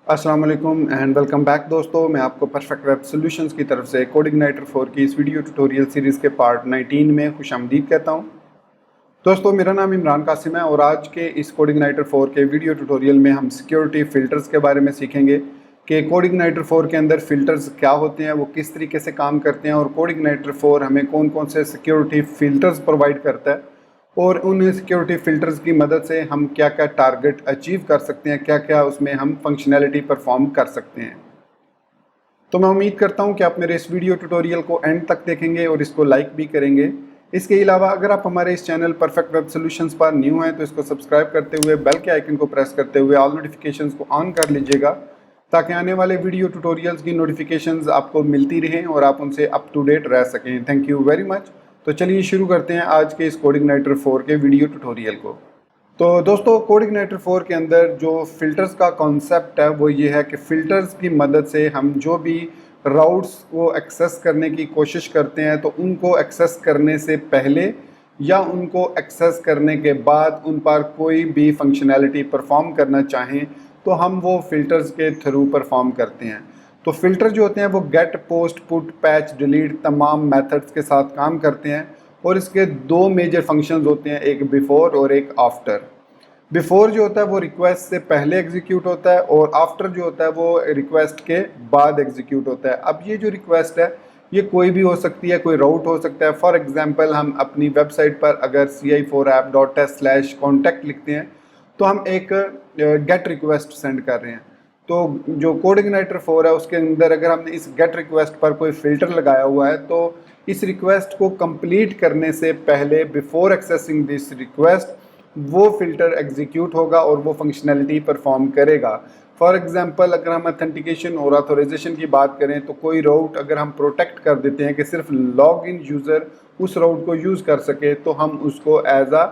अस्सलाम वालेकुम and welcome back दोस्तों। मैं आपको परफेक्ट वेब सॉल्यूशंस की तरफ से कोडिग्नाइटर 4 की इस वीडियो ट्यूटोरियल सीरीज़ के पार्ट 19 में खुशामदीद कहता हूं। दोस्तों, मेरा नाम इमरान कासिम है और आज के इस कोडिग्नाइटर 4 के वीडियो ट्यूटोरियल में हम सिक्योरिटी फ़िल्टर्स के बारे में सीखेंगे कि कोडिग्नाइटर 4 के अंदर फ़िल्टर्स क्या होते हैं, वो किस तरीके से काम करते हैं और कोडिग्नाइटर 4 हमें कौन कौन से सिक्योरिटी फ़िल्टर्स प्रोवाइड करता है और उन सिक्योरिटी फ़िल्टर्स की मदद से हम क्या क्या टारगेट अचीव कर सकते हैं, क्या क्या उसमें हम फंक्शनैलिटी परफॉर्म कर सकते हैं। तो मैं उम्मीद करता हूं कि आप मेरे इस वीडियो ट्यूटोरियल को एंड तक देखेंगे और इसको लाइक भी करेंगे। इसके अलावा अगर आप हमारे इस चैनल परफेक्ट वेब सॉल्यूशंस पर न्यू हैं तो इसको सब्सक्राइब करते हुए बेल के आइकन को प्रेस करते हुए ऑल नोटिफिकेशंस को ऑन कर लीजिएगा, ताकि आने वाले वीडियो ट्यूटोरियल्स की नोटिफिकेशंस आपको मिलती रहें और आप उनसे अप टू डेट रह सकें। Thank you very much. तो चलिए शुरू करते हैं आज के इस कोडिग्नाइटर 4 के वीडियो ट्यूटोरियल को। तो दोस्तों, कोडिग्नाइटर 4 के अंदर जो फ़िल्टर्स का कॉन्सेप्ट है वो ये है कि फ़िल्टर्स की मदद से हम जो भी राउट्स को एक्सेस करने की कोशिश करते हैं तो उनको एक्सेस करने से पहले या उनको एक्सेस करने के बाद उन पर कोई भी फंक्शनैलिटी परफॉर्म करना चाहें तो हम वो फ़िल्टर्स के थ्रू परफॉर्म करते हैं। तो फ़िल्टर जो होते हैं वो get, post, put, patch, delete तमाम मेथड्स के साथ काम करते हैं और इसके दो मेजर फंक्शंस होते हैं, एक बिफोर और एक आफ्टर। बिफोर जो होता है वो रिक्वेस्ट से पहले एग्जीक्यूट होता है और आफ्टर जो होता है वो रिक्वेस्ट के बाद एग्जीक्यूट होता है। अब ये जो रिक्वेस्ट है ये कोई भी हो सकती है, कोई राउट हो सकता है। फॉर एग्जांपल, हम अपनी वेबसाइट पर अगर ci4app.test/contact लिखते हैं तो हम एक गेट रिक्वेस्ट सेंड कर रहे हैं। तो जो कोडिग्नाइटर 4 है उसके अंदर अगर हमने इस गेट रिक्वेस्ट पर कोई फ़िल्टर लगाया हुआ है तो इस रिक्वेस्ट को कंप्लीट करने से पहले बिफोर एक्सेसिंग दिस रिक्वेस्ट वो फ़िल्टर एग्जीक्यूट होगा और वो फंक्शनैलिटी परफॉर्म करेगा। फॉर एग्जांपल, अगर हम ऑथेंटिकेशन और ऑथोराइजेशन की बात करें तो कोई राउट अगर हम प्रोटेक्ट कर देते हैं कि सिर्फ लॉग इन यूज़र उस राउट को यूज़ कर सके तो हम उसको एज आ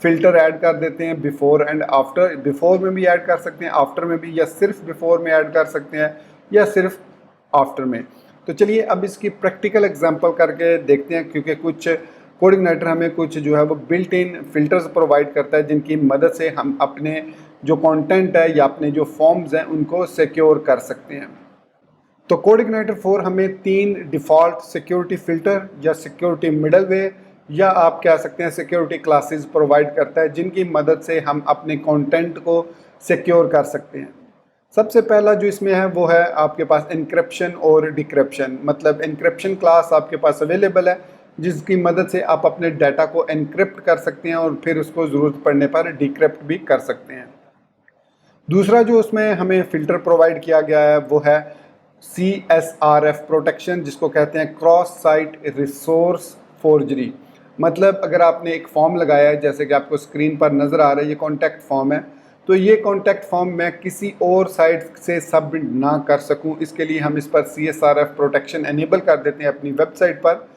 फ़िल्टर ऐड कर देते हैं बिफोर एंड आफ्टर। बिफोर में भी ऐड कर सकते हैं, आफ्टर में भी, या सिर्फ बिफोर में ऐड कर सकते हैं या सिर्फ आफ्टर में। तो चलिए अब इसकी प्रैक्टिकल एग्जांपल करके देखते हैं, क्योंकि कुछ कोडिग्नाइटर हमें कुछ जो है वो बिल्ट इन फ़िल्टर्स प्रोवाइड करता है जिनकी मदद से हम अपने जो कंटेंट है या अपने जो फॉर्म्स हैं उनको सिक्योर कर सकते हैं। तो कोडिग्नाइटर 4 हमें 3 डिफ़ॉल्ट सिक्योरिटी फ़िल्टर या सिक्योरिटी मिडलवेयर या आप कह सकते हैं सिक्योरिटी क्लासेस प्रोवाइड करता है, जिनकी मदद से हम अपने कंटेंट को सिक्योर कर सकते हैं। सबसे पहला जो इसमें है वो है आपके पास एन्क्रिप्शन और डिक्रिप्शन। मतलब एन्क्रिप्शन क्लास आपके पास अवेलेबल है जिसकी मदद से आप अपने डाटा को एनक्रिप्ट कर सकते हैं और फिर उसको ज़रूरत पड़ने पर डिक्रिप्ट भी कर सकते हैं। दूसरा जो उसमें हमें फ़िल्टर प्रोवाइड किया गया है वो है CSRF प्रोटेक्शन, जिसको कहते हैं क्रॉस साइट रिसोर्स फोर्जरी। मतलब अगर आपने एक फॉर्म लगाया है, जैसे कि आपको स्क्रीन पर नज़र आ रहा है, ये कॉन्टैक्ट फॉर्म है, तो ये कॉन्टैक्ट फॉर्म मैं किसी और साइट से सबमिट ना कर सकूं, इसके लिए हम इस पर CSRF प्रोटेक्शन एनेबल कर देते हैं अपनी वेबसाइट पर।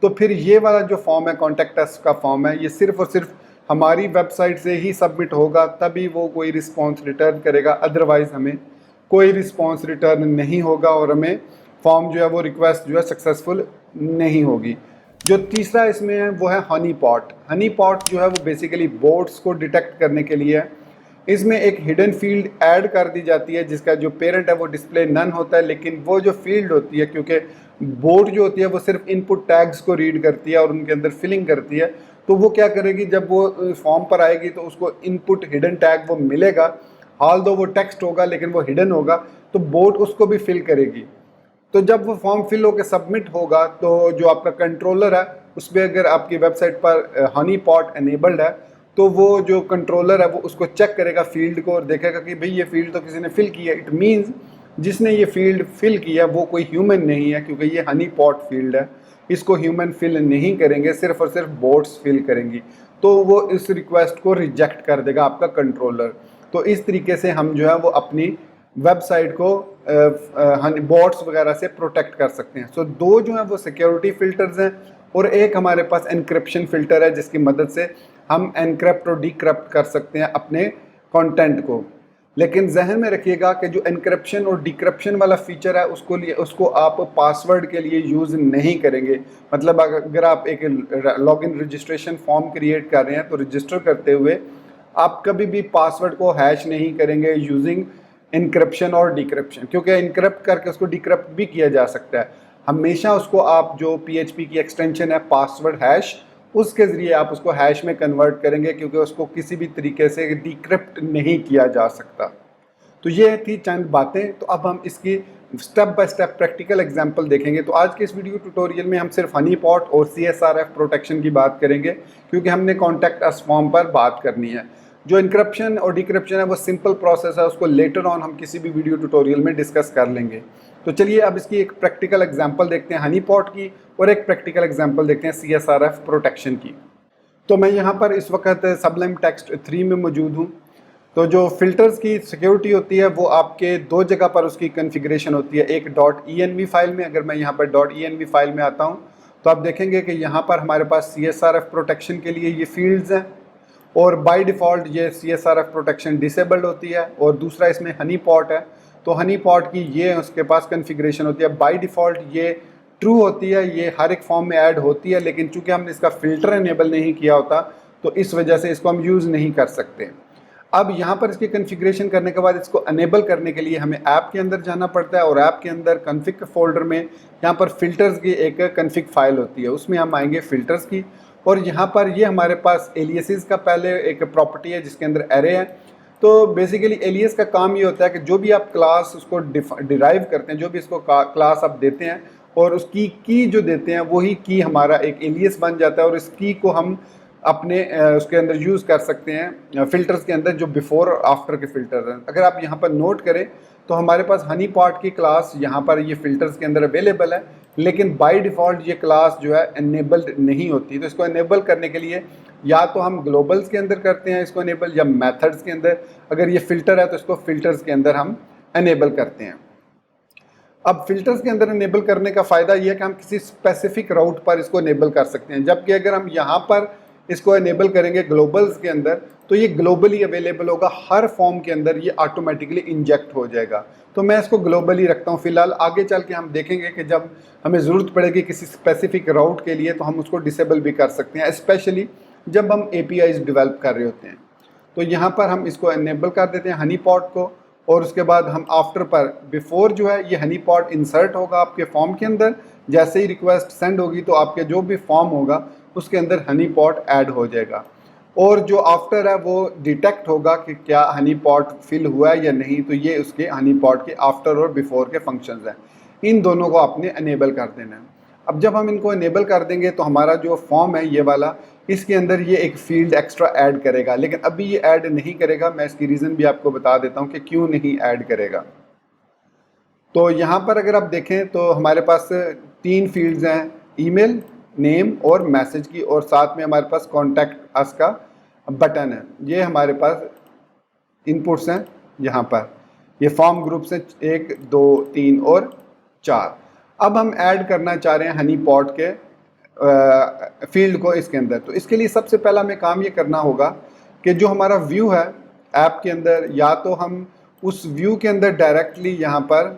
तो फिर ये वाला जो फॉर्म है, कॉन्टैक्ट अस का फॉर्म है, ये सिर्फ़ और सिर्फ हमारी वेबसाइट से ही सबमिट होगा, तभी वो कोई रिस्पॉन्स रिटर्न करेगा। अदरवाइज़ हमें कोई रिस्पॉन्स रिटर्न नहीं होगा और हमें फॉर्म जो है वो रिक्वेस्ट जो है सक्सेसफुल नहीं होगी। जो तीसरा इसमें है वो है हनी पॉट। हनी पॉट जो है वो बेसिकली बोट्स को डिटेक्ट करने के लिए है। इसमें एक हिडन फील्ड ऐड कर दी जाती है जिसका जो पेरेंट है वो डिस्प्ले नन होता है, लेकिन वो जो फील्ड होती है, क्योंकि बोट जो होती है वो सिर्फ इनपुट टैग्स को रीड करती है और उनके अंदर फिलिंग करती है, तो वो क्या करेगी, जब वो फॉर्म पर आएगी तो उसको इनपुट हिडन टैग वो मिलेगा। हाल दो वो टेक्स्ट होगा लेकिन वो हिडन होगा, तो बोट उसको भी फिल करेगी। तो जब वो फॉर्म फिल होकर सबमिट होगा तो जो आपका कंट्रोलर है उस पर अगर आपकी वेबसाइट पर हनी पॉट एनेबल्ड है तो वो जो कंट्रोलर है वो उसको चेक करेगा फील्ड को और देखेगा कि भाई ये फील्ड तो किसी ने फिल किया है। इट मीन्स जिसने ये फील्ड फिल किया वो कोई ह्यूमन नहीं है, क्योंकि ये हनी पॉट फील्ड है, इसको ह्यूमन फिल नहीं करेंगे, सिर्फ और सिर्फ बोट्स फिल करेंगी। तो वो इस रिक्वेस्ट को रिजेक्ट कर देगा आपका कंट्रोलर। तो इस तरीके से हम जो है वो अपनी वेबसाइट को बोट्स वगैरह से प्रोटेक्ट कर सकते हैं। सो दो जो है वो सिक्योरिटी फ़िल्टर्स हैं और एक हमारे पास एनक्रिप्शन फ़िल्टर है जिसकी मदद से हम एनक्रिप्ट और डिक्रिप्ट कर सकते हैं अपने कंटेंट को। लेकिन जहन में रखिएगा कि जो एनक्रिप्शन और डिक्रिप्शन वाला फीचर है उसको आप पासवर्ड के लिए यूज़ नहीं करेंगे। मतलब अगर आप एक लॉगिन रजिस्ट्रेशन फॉर्म क्रिएट कर रहे हैं तो रजिस्टर करते हुए आप कभी भी पासवर्ड को हैश नहीं करेंगे यूजिंग इनक्रिप्शन और डिक्रिप्शन, क्योंकि इनक्रिप्ट करके उसको डिक्रिप्ट भी किया जा सकता है। हमेशा उसको आप जो PHP की एक्सटेंशन है पासवर्ड हैश, उसके ज़रिए आप उसको हैश में कन्वर्ट करेंगे, क्योंकि उसको किसी भी तरीके से डिक्रिप्ट नहीं किया जा सकता। तो ये थी चंद बातें। तो अब हम इसकी step by step practical example देखेंगे। तो आज के इस वीडियो ट्यूटोरियल में हम सिर्फ हनी पॉट और CSRF प्रोटेक्शन की बात करेंगे, क्योंकि हमने कॉन्टैक्ट अस फॉर्म पर बात करनी है। जो इनक्रिप्शन और डिक्रिप्शन है वो सिंपल प्रोसेस है, उसको लेटर ऑन हम किसी भी वीडियो ट्यूटोरियल में डिस्कस कर लेंगे। तो चलिए अब इसकी एक प्रैक्टिकल एग्जाम्पल देखते हैं हनी पॉट की, और एक प्रैक्टिकल एग्जाम्पल देखते हैं CSRF प्रोटेक्शन की। तो मैं यहाँ पर इस वक्त सबलाइम टेक्स्ट 3 में मौजूद हूँ। तो जो फिल्टर्स की सिक्योरिटी होती है वो आपके दो जगह पर उसकी कॉन्फ़िगरेशन होती है। एक .env फाइल में, अगर मैं यहाँ पर .env फाइल में आता हूँ तो आप देखेंगे कि यहाँ पर हमारे पास CSRF प्रोटेक्शन के लिए ये फील्ड्स हैं, और बाय डिफ़ॉल्ट ये CSRF प्रोटेक्शन डिसेबल्ड होती है। और दूसरा इसमें हनी पॉट है, तो हनी पॉट की ये उसके पास कॉन्फ़िगरेशन होती है। बाय डिफ़ॉल्ट ये ट्रू होती है, ये हर एक फॉर्म में ऐड होती है, लेकिन चूँकि हमने इसका फ़िल्टर इनेबल नहीं किया होता तो इस वजह से इसको हम यूज़ नहीं कर सकते। अब यहाँ पर इसकी कॉन्फ़िगरेशन करने के बाद इसको अनेबल करने के लिए हमें ऐप के अंदर जाना पड़ता है, और ऐप के अंदर कॉन्फ़िग फोल्डर में यहाँ पर फ़िल्टर्स की एक कॉन्फ़िग फाइल होती है, उसमें हम आएंगे फ़िल्टर्स की। और यहाँ पर ये हमारे पास एलियासेस का पहले एक प्रॉपर्टी है जिसके अंदर एरे है। तो बेसिकली एलियस का काम ये होता है कि जो भी आप क्लास उसको डिराइव करते हैं, जो भी इसको क्लास आप देते हैं और उसकी की जो देते हैं वही की हमारा एक एलियस बन जाता है, और इस की को हम अपने उसके अंदर यूज़ कर सकते हैं फ़िल्टर्स के अंदर, जो बिफ़ोर और आफ्टर के फ़िल्टर हैं। अगर आप यहाँ पर नोट करें तो हमारे पास हनी पॉट की क्लास यहाँ पर ये फ़िल्टर्स के अंदर अवेलेबल है, लेकिन बाय डिफ़ॉल्ट ये क्लास जो है इनेबल्ड नहीं होती। तो इसको इनेबल करने के लिए या तो हम ग्लोबल्स के अंदर करते हैं इसको इनेबल, या मेथड्स के अंदर। अगर ये फ़िल्टर है तो इसको फ़िल्टर्स के अंदर हम इनेबल करते हैं। अब फिल्टर्स के अंदर इनेबल करने का फ़ायदा ये है कि हम किसी स्पेसिफिक राउट पर इसको इनेबल कर सकते हैं, जबकि अगर हम यहाँ पर इसको इनेबल करेंगे ग्लोबल्स के अंदर तो ये ग्लोबली अवेलेबल होगा, हर फॉर्म के अंदर ये ऑटोमेटिकली इंजेक्ट हो जाएगा। तो मैं इसको ग्लोबली रखता हूँ फ़िलहाल। आगे चल के हम देखेंगे कि जब हमें ज़रूरत पड़ेगी किसी स्पेसिफिक राउट के लिए तो हम उसको डिसेबल भी कर सकते हैं, स्पेशली जब हम APIs डेवलप कर रहे होते हैं। तो यहाँ पर हम इसको इनेबल कर देते हैं हनी पॉट को, और उसके बाद हम आफ्टर पर बिफोर जो है ये हनी पॉट इंसर्ट होगा आपके फॉर्म के अंदर। जैसे ही रिक्वेस्ट सेंड होगी तो आपके जो भी फॉर्म होगा उसके अंदर हनी पॉट ऐड हो जाएगा, और जो आफ्टर है वो डिटेक्ट होगा कि क्या हनी पॉट फिल हुआ है या नहीं। तो ये उसके हनी पॉट के आफ्टर और बिफोर के फंक्शंस हैं, इन दोनों को आपने इनेबल कर देना है। अब जब हम इनको इनेबल कर देंगे तो हमारा जो फॉर्म है ये वाला, इसके अंदर ये एक फील्ड एक्स्ट्रा ऐड करेगा, लेकिन अभी ये ऐड नहीं करेगा। मैं इसकी रीज़न भी आपको बता देता हूँ कि क्यों नहीं ऐड करेगा। तो यहाँ पर अगर आप देखें तो हमारे पास 3 फील्ड्स हैं, ईमेल, नेम और मैसेज की, और साथ में हमारे पास कॉन्टैक्ट अस का बटन है। ये हमारे पास इनपुट्स हैं। यहाँ पर ये फॉर्म ग्रुप्स हैं 1, 2, 3 और 4। अब हम ऐड करना चाह रहे हैं हनी पॉट के फील्ड को इसके अंदर। तो इसके लिए सबसे पहला हमें काम ये करना होगा कि जो हमारा व्यू है ऐप के अंदर, या तो हम उस व्यू के अंदर डायरेक्टली यहाँ पर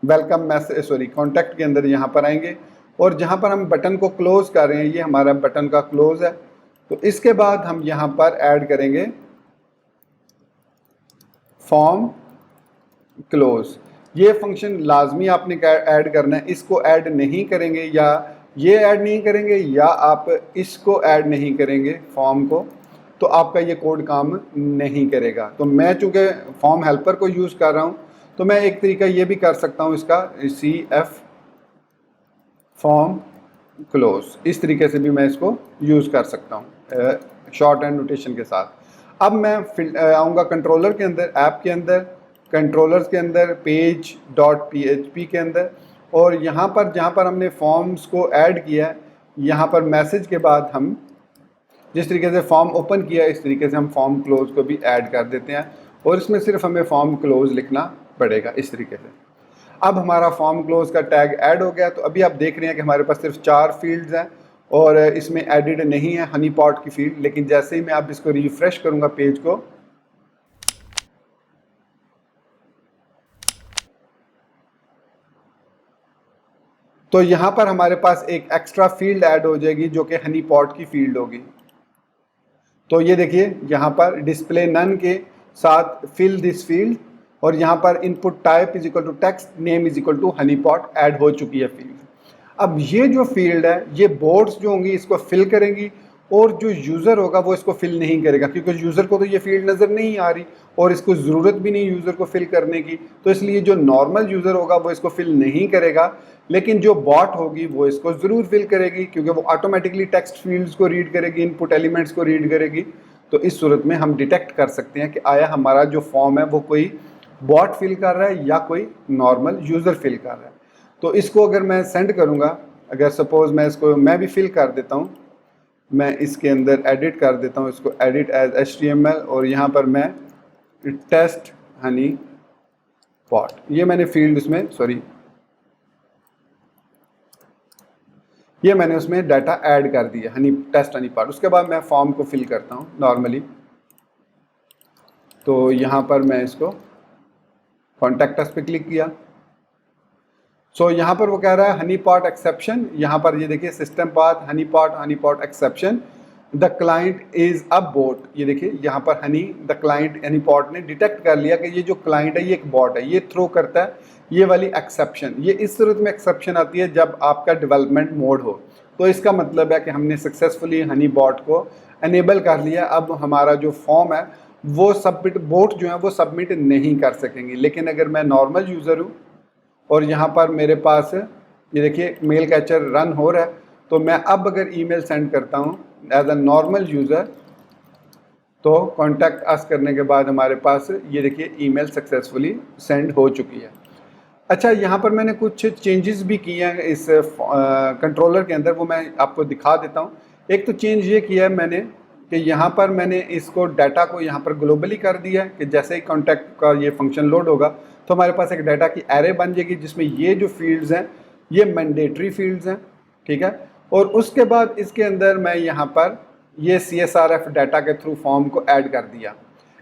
वेलकम मैसेज कॉन्टैक्ट के अंदर यहाँ पर आएंगे, और जहाँ पर हम बटन को क्लोज़ कर रहे हैं ये हमारा बटन का क्लोज़ है। तो इसके बाद हम यहाँ पर ऐड करेंगे फॉर्म क्लोज़। ये फंक्शन लाजमी आपने ऐड करना है, इसको ऐड नहीं करेंगे या ये ऐड नहीं करेंगे या आप इसको ऐड नहीं करेंगे फॉर्म को, तो आपका ये कोड काम नहीं करेगा। तो मैं चूँकि फॉर्म हेल्पर को यूज़ कर रहा हूँ तो मैं एक तरीका ये भी कर सकता हूँ इसका, CF फॉर्म क्लोज, इस तरीके से भी मैं इसको यूज़ कर सकता हूँ शॉर्ट हैंड नोटेशन के साथ। अब मैं आऊँगा कंट्रोलर के अंदर, ऐप के अंदर, कंट्रोलर्स के अंदर, page.php के अंदर, और यहाँ पर जहाँ पर हमने फॉर्म्स को ऐड किया है, यहाँ पर मैसेज के बाद हम जिस तरीके से फॉर्म ओपन किया इस तरीके से हम फॉर्म क्लोज को भी ऐड कर देते हैं, और इसमें सिर्फ हमें फॉर्म क्लोज लिखना पड़ेगा इस तरीके से। अब हमारा फॉर्म क्लोज का टैग ऐड हो गया। तो अभी आप देख रहे हैं कि हमारे पास सिर्फ 4 फील्ड्स हैं और इसमें एडिड नहीं है हनी पॉट की फील्ड, लेकिन जैसे ही मैं आप इसको रिफ्रेश करूंगा पेज को, तो यहाँ पर हमारे पास एक एक्स्ट्रा फील्ड ऐड हो जाएगी जो कि हनी पॉट की फील्ड होगी। तो ये देखिए यहाँ पर डिस्प्ले नन के साथ फिल दिस फील्ड, और यहाँ पर input type is equal to text, name is equal to honeypot add हो चुकी है फील्ड। अब ये जो फील्ड है ये बोर्ड्स जो होंगी इसको फिल करेंगी, और जो यूज़र होगा वो इसको फिल नहीं करेगा, क्योंकि यूज़र को तो ये फील्ड नज़र नहीं आ रही और इसको ज़रूरत भी नहीं यूज़र को फिल करने की, तो इसलिए जो नॉर्मल यूज़र होगा वो इसको फिल नहीं करेगा, लेकिन जो बॉट होगी वो इसको ज़रूर फिल करेगी, क्योंकि वो ऑटोमेटिकली टेक्स्ट फील्ड्स को रीड करेगी, इनपुट एलिमेंट्स को रीड करेगी। तो इस सूरत में हम डिटेक्ट कर सकते हैं कि आया हमारा जो फॉर्म है वो कोई बॉट फिल कर रहा है या कोई नॉर्मल यूज़र फिल कर रहा है। तो इसको अगर मैं सेंड करूँगा, अगर सपोज़ मैं इसको मैं भी फिल कर देता हूँ, मैं इसके अंदर एडिट कर देता हूँ, इसको एडिट एज HTML, और यहाँ पर मैं टेस्ट हनी पॉट, ये मैंने फील्ड इसमें ये मैंने उसमें डाटा ऐड कर दिया हनी टेस्ट हनी पॉट। उसके बाद मैं फॉर्म को फिल करता हूँ नॉर्मली, तो यहाँ पर मैं इसको कॉन्टैक्ट अस पे क्लिक किया। सो यहाँ पर वो कह रहा है हनी पॉट एक्सेप्शन, यहाँ पर ये देखिए system path Honey pot exception, the client is a boat. ये देखिए यहाँ पर द क्लाइंट हनी पॉट ने डिटेक्ट कर लिया कि ये जो क्लाइंट है ये एक बॉट है, ये थ्रो करता है ये वाली एक्सेप्शन। ये इस सूरत में एक्सेप्शन आती है जब आपका डेवलपमेंट मोड हो, तो इसका मतलब है कि हमने सक्सेसफुली हनी बॉट को एनेबल कर लिया। अब हमारा जो फॉर्म है वो सबमिट बोट जो है वो सबमिट नहीं कर सकेंगे। लेकिन अगर मैं नॉर्मल यूज़र हूँ और यहाँ पर मेरे पास ये देखिए मेल कैचर रन हो रहा है, तो मैं अब अगर ईमेल सेंड करता हूँ एज अ नॉर्मल यूज़र, तो कॉन्टैक्ट अस करने के बाद हमारे पास ये देखिए ईमेल सक्सेसफुली सेंड हो चुकी है। अच्छा, यहाँ पर मैंने कुछ चेंजेस भी किए हैं इस कंट्रोलर के अंदर, वो मैं आपको दिखा देता हूँ। एक तो चेंज ये किया है मैंने कि यहाँ पर मैंने इसको डाटा को यहाँ पर ग्लोबली कर दिया है कि जैसे ही कॉन्टैक्ट का ये फंक्शन लोड होगा तो हमारे पास एक डाटा की एरे बन जाएगी जिसमें ये जो फील्ड्स हैं ये मैंडेटरी फील्ड्स हैं, ठीक है। और उसके बाद इसके अंदर मैं यहाँ पर ये CSRF डाटा के थ्रू फॉर्म को ऐड कर दिया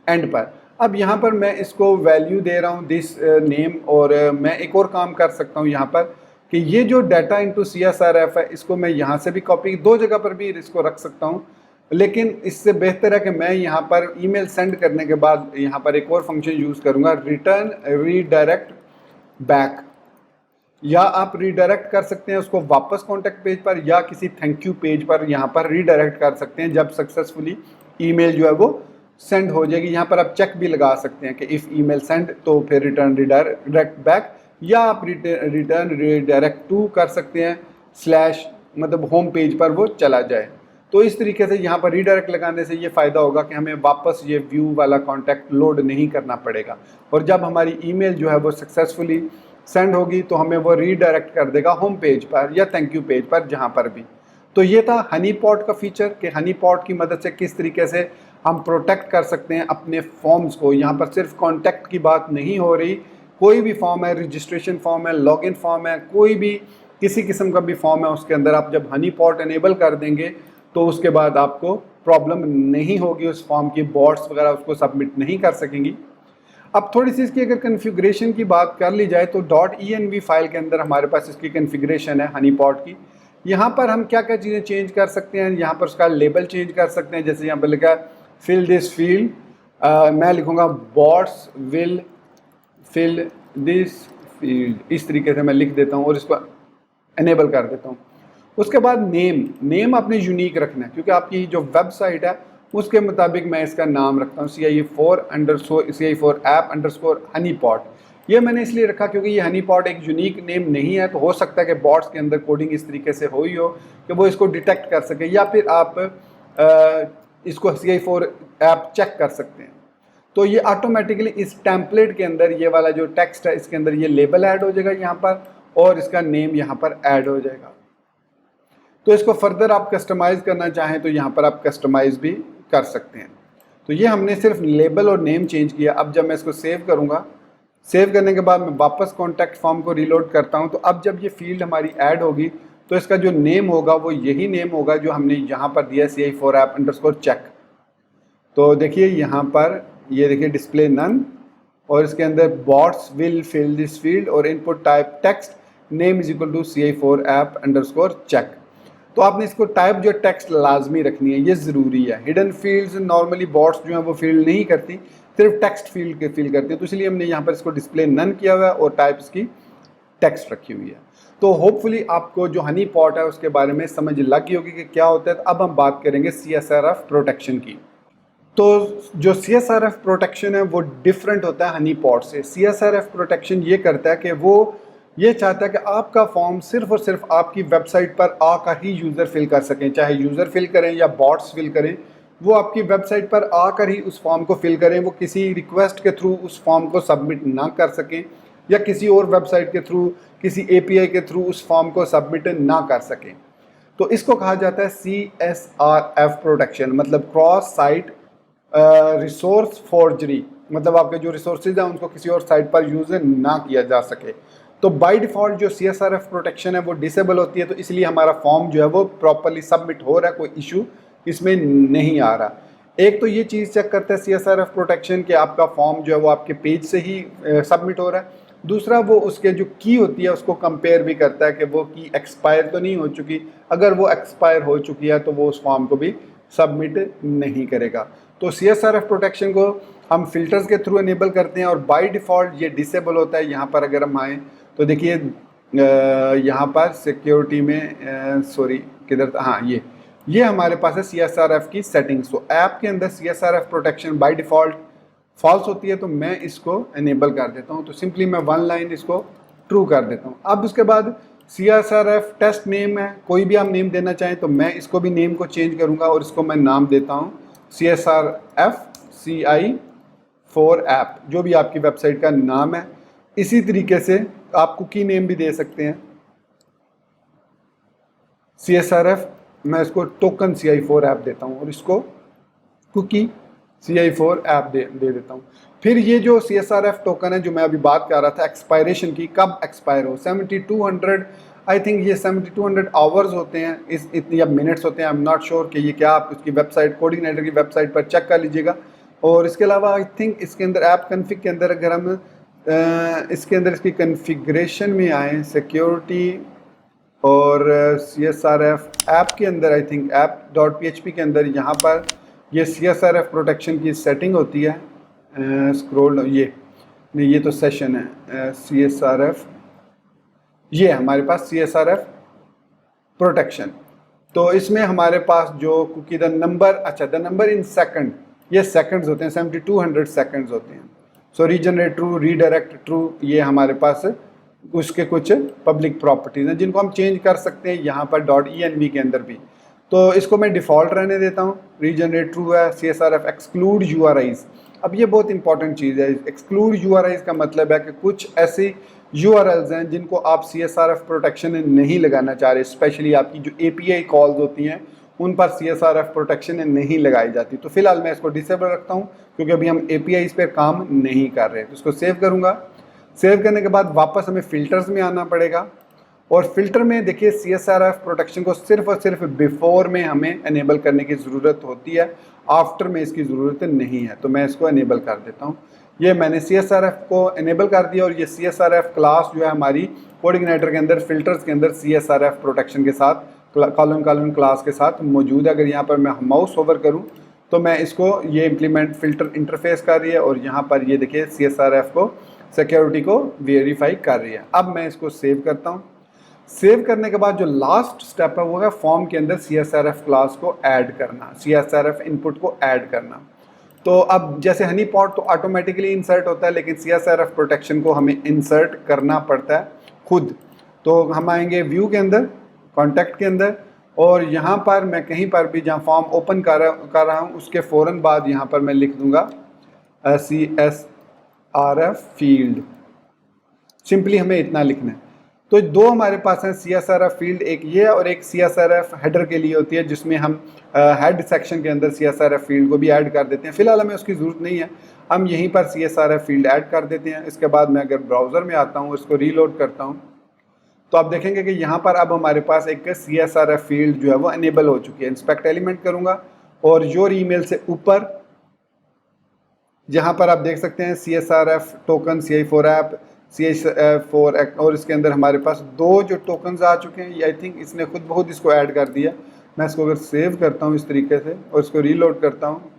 एंड पर। अब यहाँ पर मैं इसको वैल्यू दे रहा हूँ दिस नेम, और मैं एक और काम कर सकता हूँ यहाँ पर कि ये जो डाटा इनटू CSRF है इसको मैं यहाँ से भी कॉपी, दो जगह पर भी इसको रख सकता हूँ, लेकिन इससे बेहतर है कि मैं यहाँ पर ईमेल सेंड करने के बाद यहाँ पर एक और फंक्शन यूज़ करूँगा, रिटर्न रीडायरेक्ट बैक। या आप रीडायरेक्ट कर सकते हैं उसको वापस कॉन्टैक्ट पेज पर या किसी थैंक यू पेज पर यहाँ पर रीडायरेक्ट कर सकते हैं जब सक्सेसफुली ईमेल जो है वो सेंड हो जाएगी। यहाँ पर आप चेक भी लगा सकते हैं कि इफ़ ईमेल सेंड तो फिर रिटर्न रीडायरेक्ट बैक, या आप रिटर्न रीडायरेक्ट टू कर सकते हैं स्लैश, मतलब होम पेज पर वो चला जाए। तो इस तरीके से यहाँ पर रीडायरेक्ट लगाने से ये फ़ायदा होगा कि हमें वापस ये व्यू वाला कॉन्टैक्ट लोड नहीं करना पड़ेगा, और जब हमारी ईमेल जो है वो सक्सेसफुली सेंड होगी तो हमें वो रीडायरेक्ट कर देगा होम पेज पर या थैंक यू पेज पर, जहाँ पर भी। तो ये था हनी पॉट का फीचर कि हनी पॉट की मदद से किस तरीके से हम प्रोटेक्ट कर सकते हैं अपने फॉर्म्स को। यहाँ पर सिर्फ कॉन्टैक्ट की बात नहीं हो रही, कोई भी फॉर्म है, रजिस्ट्रेशन फॉर्म है, लॉगिन फॉर्म है, कोई भी किसी किस्म का भी फॉर्म है, उसके अंदर आप जब हनी पॉट इनेबल कर देंगे तो उसके बाद आपको प्रॉब्लम नहीं होगी, उस फॉर्म की बॉट्स वगैरह उसको सबमिट नहीं कर सकेंगी। अब थोड़ी सी इसकी अगर कन्फिग्रेशन की बात कर ली जाए तो .env फाइल के अंदर हमारे पास इसकी कन्फिग्रेशन है हनी पॉट की। यहाँ पर हम क्या क्या चीज़ें चेंज कर सकते हैं, यहाँ पर उसका लेबल चेंज कर सकते हैं। जैसे यहाँ पर लिखा है फिल दिस फील्ड, मैं लिखूँगा bots will fill this field, इस तरीके से मैं लिख देता हूँ और इसको इनेबल कर देता हूँ। उसके बाद नेम आपने यूनिक रखना है, क्योंकि आपकी जो वेबसाइट है उसके मुताबिक मैं इसका नाम रखता हूँ CI4 app_honeypot। ये मैंने इसलिए रखा क्योंकि ये हनी पॉट एक यूनिक नेम नहीं है, तो हो सकता है कि बॉट्स के अंदर कोडिंग इस तरीके से हुई हो कि वो इसको डिटेक्ट कर सके, या फिर आप इसको CI4 ऐप चेक कर सकते हैं। तो ये ऑटोमेटिकली इस टेम्पलेट के अंदर ये वाला जो टेक्स्ट है इसके अंदर ये लेबल ऐड हो जाएगा यहाँ पर, और इसका नेम यहाँ पर ऐड हो जाएगा। तो इसको फर्दर आप कस्टमाइज़ करना चाहें तो यहाँ पर आप कस्टमाइज़ भी कर सकते हैं। तो ये हमने सिर्फ लेबल और नेम चेंज किया। अब जब मैं इसको सेव करूँगा, सेव करने के बाद मैं वापस कॉन्टैक्ट फॉर्म को रीलोड करता हूँ, तो अब जब ये फील्ड हमारी ऐड होगी तो इसका जो नेम होगा वो यही नेम होगा जो हमने यहाँ पर दिया CI4 app_check। तो देखिए यहाँ पर ये देखिए डिस्प्ले नन, और इसके अंदर bots will fill this field और input type text name is equal to CI4 app_check। तो आपने इसको टाइप जो टेक्स्ट लाजमी रखनी है, ये ज़रूरी है। हिडन फील्ड्स नॉर्मली बॉट्स जो हैं वो फील्ड नहीं करती, सिर्फ टेक्स्ट फील्ड के फिल करती है, तो इसलिए हमने यहाँ पर इसको डिस्प्ले नन किया हुआ है और टाइप्स की टेक्स्ट रखी हुई है। तो होपफुली आपको जो हनी पॉट है उसके बारे में समझ लग गई होगी कि क्या होता है। तो अब हम बात करेंगे CSRF प्रोटेक्शन की। तो जो CSRF प्रोटेक्शन है वो डिफरेंट होता है हनी पॉट से। CSRF प्रोटेक्शन ये करता है कि वो ये चाहता है कि आपका फॉर्म सिर्फ और सिर्फ आपकी वेबसाइट पर आकर ही यूज़र फिल कर सकें, चाहे यूज़र फिल करें या बॉट्स फिल करें, वो आपकी वेबसाइट पर आकर ही उस फॉर्म को फिल करें, वो किसी रिक्वेस्ट के थ्रू उस फॉर्म को सबमिट ना कर सकें या किसी और वेबसाइट के थ्रू, किसी API के थ्रू उस फॉर्म को सबमिट ना कर सकें। तो इसको कहा जाता है CSRF प्रोटेक्शन, मतलब क्रॉस साइट रिसोर्स फॉर्जरी, मतलब आपके जो रिसोर्सेज हैं उनको किसी और साइट पर यूज़ ना किया जा सके। तो बाय डिफ़ॉल्ट जो CSRF प्रोटेक्शन है वो डिसेबल होती है, तो इसलिए हमारा फॉर्म जो है वो प्रॉपरली सबमिट हो रहा है, कोई इशू इसमें नहीं आ रहा। एक तो ये चीज़ चेक करता है CSRF प्रोटेक्शन कि आपका फॉर्म जो है वो आपके पेज से ही सबमिट हो रहा है। दूसरा वो उसके जो की होती है उसको कंपेयर भी करता है कि वो की एक्सपायर तो नहीं हो चुकी, अगर वो एक्सपायर हो चुकी है तो वो उस फॉर्म को भी सबमिट नहीं करेगा। तो CSRF प्रोटेक्शन को हम फिल्टर्स के थ्रू इनेबल करते हैं और बाय डिफ़ॉल्ट ये डिसेबल होता है। यहाँ पर अगर हम आएँ तो देखिए यहाँ पर सिक्योरिटी में सॉरी किधर था, हाँ ये हमारे पास है CSRF की सेटिंग्स। तो ऐप के अंदर CSRF protection by default false होती है, तो मैं इसको इनेबल कर देता हूँ। तो सिंपली मैं वन लाइन इसको ट्रू कर देता हूँ। अब उसके बाद CSRF टेस्ट नेम है, कोई भी आप नेम देना चाहें तो मैं इसको भी नेम को चेंज करूँगा और इसको मैं नाम देता हूँ CSRF CI4 ऐप, जो भी आपकी वेबसाइट का नाम है। इसी तरीके से आप कुकी नेम भी दे सकते हैं CSRF, मैं इसको टोकन CI4 ऐप देता हूँ और इसको कुकी CI4 ऐप दे देता हूँ। फिर ये जो CSRF टोकन है जो मैं अभी बात कर रहा था एक्सपायरेशन की, कब एक्सपायर हो, 7200 आई थिंक ये 7200 आवर्स होते हैं, इस इतनी अब मिनट्स होते हैं, आई एम नॉट श्योर कि ये क्या, आप उसकी वेबसाइट कोऑर्डिनेटर की वेबसाइट पर चेक कर लीजिएगा। और इसके अलावा आई थिंक इसके अंदर ऐप कन्फिग के अंदर अगर हम इसके अंदर इसकी कन्फिग्रेशन में आए, सिक्योरिटी और CSRF ऐप के अंदर आई थिंक app.php के अंदर यहाँ पर ये CSRF प्रोटेक्शन की सेटिंग होती है। स्क्रॉल ये नहीं, ये तो सेशन है CSRF, ये हमारे पास CSRF प्रोटेक्शन। तो इसमें हमारे पास जो कुकी द नंबर, अच्छा द नंबर इन सेकंड, ये सेकंड्स होते हैं, 7200 सेकंड्स होते हैं। सो रीजनरेट ट्रू, रीडायरेक्ट ट्रू, ये हमारे पास उसके कुछ पब्लिक प्रॉपर्टीज़ हैं जिनको हम चेंज कर सकते हैं यहाँ पर .env के अंदर भी। तो इसको मैं डिफ़ॉल्ट रहने देता हूँ, रीजनरेट ट्रू है। CSRF एक्सक्लूड URIs, अब ये बहुत इंपॉर्टेंट चीज़ है। एक्सक्लूड URIs का मतलब है कि कुछ ऐसी URLs हैं जिनको आप CSRF प्रोटेक्शन नहीं लगाना चाह रहे, स्पेशली आपकी जो API कॉल्स होती हैं उन पर CSRF प्रोटेक्शन नहीं लगाई जाती। तो फिलहाल मैं इसको डिसेबल रखता हूँ क्योंकि अभी हम API पर काम नहीं कर रहे। तो इसको सेव करूँगा। सेव करने के बाद वापस हमें फ़िल्टर्स में आना पड़ेगा और फिल्टर में देखिए CSRF प्रोटेक्शन को सिर्फ और सिर्फ बिफोर में हमें इनेबल करने की ज़रूरत होती है, आफ्टर में इसकी ज़रूरत नहीं है। तो मैं इसको इनेबल कर देता हूँ। ये मैंने CSRF को इनेबल कर दिया और ये CSRF क्लास जो है हमारी कोऑर्डिनेटर के अंदर फिल्टर्स के अंदर CSRF प्रोटेक्शन के साथ कॉलम क्लास के साथ मौजूद है। अगर यहाँ पर मैं माउस ओवर करूँ तो मैं इसको, ये इम्प्लीमेंट फिल्टर इंटरफेस कर रही है और यहाँ पर ये देखिए CSRF को, सिक्योरिटी को वेरीफाई कर रही है। अब मैं इसको सेव करता हूँ। सेव करने के बाद जो लास्ट स्टेप है वो है फॉर्म के अंदर CSRF क्लास को ऐड करना, CSRF इनपुट को ऐड करना। तो अब जैसे हनी पॉट तो ऑटोमेटिकली इंसर्ट होता है, लेकिन CSRF प्रोटेक्शन को हमें इंसर्ट करना पड़ता है खुद। तो हम आएंगे व्यू के अंदर, कॉन्टैक्ट के अंदर, और यहाँ पर मैं कहीं पर भी जहाँ फॉर्म ओपन कर रहा हूँ उसके फ़ौरन बाद यहाँ पर मैं लिख दूँगा CSRF फील्ड। सिंपली हमें इतना लिखना है। तो दो हमारे पास हैं CSRF फील्ड, एक ये और एक CSRF हेडर के लिए होती है जिसमें हम हेड सेक्शन के अंदर CSRF फील्ड को भी ऐड कर देते हैं। फिलहाल हमें उसकी ज़रूरत नहीं है, हम यहीं पर CSRF फील्ड ऐड कर देते हैं। इसके बाद मैं अगर ब्राउज़र में आता हूँ, इसको रीलोड करता हूँ, तो आप देखेंगे कि यहाँ पर अब हमारे पास एक CSRF फील्ड जो है वो इनेबल हो चुकी है। इंस्पेक्ट एलिमेंट करूँगा और योर ईमेल से ऊपर जहाँ पर आप देख सकते हैं CSRF token CI4 app, CI4 और इसके अंदर हमारे पास दो जो टोकन्स आ चुके हैं। ये आई थिंक इसने खुद बहुत इसको ऐड कर दिया। मैं इसको अगर सेव करता हूँ इस तरीके से और इसको रीलोड करता हूँ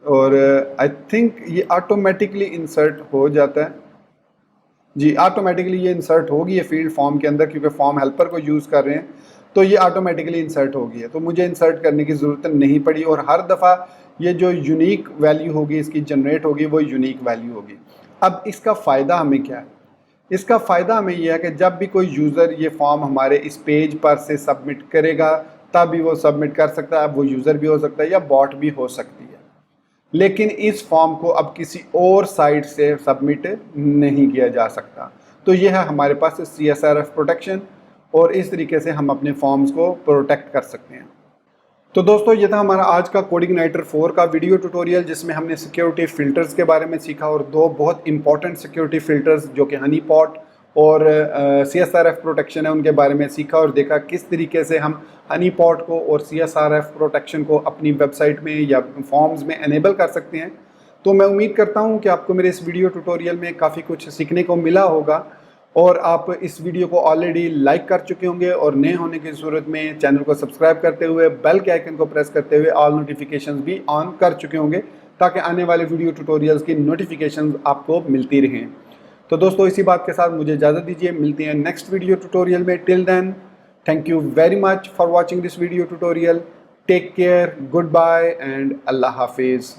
और आई थिंक ये ऑटोमेटिकली इंसर्ट हो जाता है। जी, ऑटोमेटिकली ये इंसर्ट होगी ये फील्ड फॉर्म के अंदर, क्योंकि फॉर्म हेल्पर को यूज़ कर रहे हैं तो ये ऑटोमेटिकली इंसर्ट होगी है, तो मुझे इंसर्ट करने की ज़रूरत नहीं पड़ी। और हर दफ़ा ये जो यूनिक वैल्यू होगी इसकी जनरेट होगी वो यूनिक वैल्यू होगी। अब इसका फ़ायदा हमें क्या है? इसका फ़ायदा हमें यह है कि जब भी कोई यूज़र ये फॉर्म हमारे इस पेज पर से सबमिट करेगा तब भी वो सबमिट कर सकता है। अब वो यूज़र भी हो सकता है या बॉट भी हो सकती है, लेकिन इस फॉर्म को अब किसी और साइट से सबमिट नहीं किया जा सकता। तो यह है हमारे पास CSRF प्रोटेक्शन, और इस तरीके से हम अपने फॉर्म्स को प्रोटेक्ट कर सकते हैं। तो दोस्तों ये था हमारा आज का कोडिंगनाइटर 4 का वीडियो ट्यूटोरियल, जिसमें हमने सिक्योरिटी फ़िल्टर्स के बारे में सीखा और दो बहुत इंपॉर्टेंट सिक्योरिटी फ़िल्टर्स जो कि हनी पॉट और CSRF प्रोटेक्शन है उनके बारे में सीखा, और देखा किस तरीके से हम हनी पॉट को और CSRF प्रोटेक्शन को अपनी वेबसाइट में या फॉर्म्स में एनेबल कर सकते हैं। तो मैं उम्मीद करता हूँ कि आपको मेरे इस वीडियो ट्यूटोरियल में काफ़ी कुछ सीखने को मिला होगा, और आप इस वीडियो को ऑलरेडी लाइक कर चुके होंगे, और नए होने की सूरत में चैनल को सब्सक्राइब करते हुए बेल के आइकन को प्रेस करते हुए ऑल नोटिफिकेशंस भी ऑन कर चुके होंगे, ताकि आने वाले वीडियो ट्यूटोरियल्स की नोटिफिकेशंस आपको मिलती रहें। तो दोस्तों इसी बात के साथ मुझे इजाज़त दीजिए, मिलते हैं नेक्स्ट वीडियो ट्यूटोरियल में। Till then, thank you very much for watching this video tutorial. Take care, goodbye and अल्लाह हाफिज़।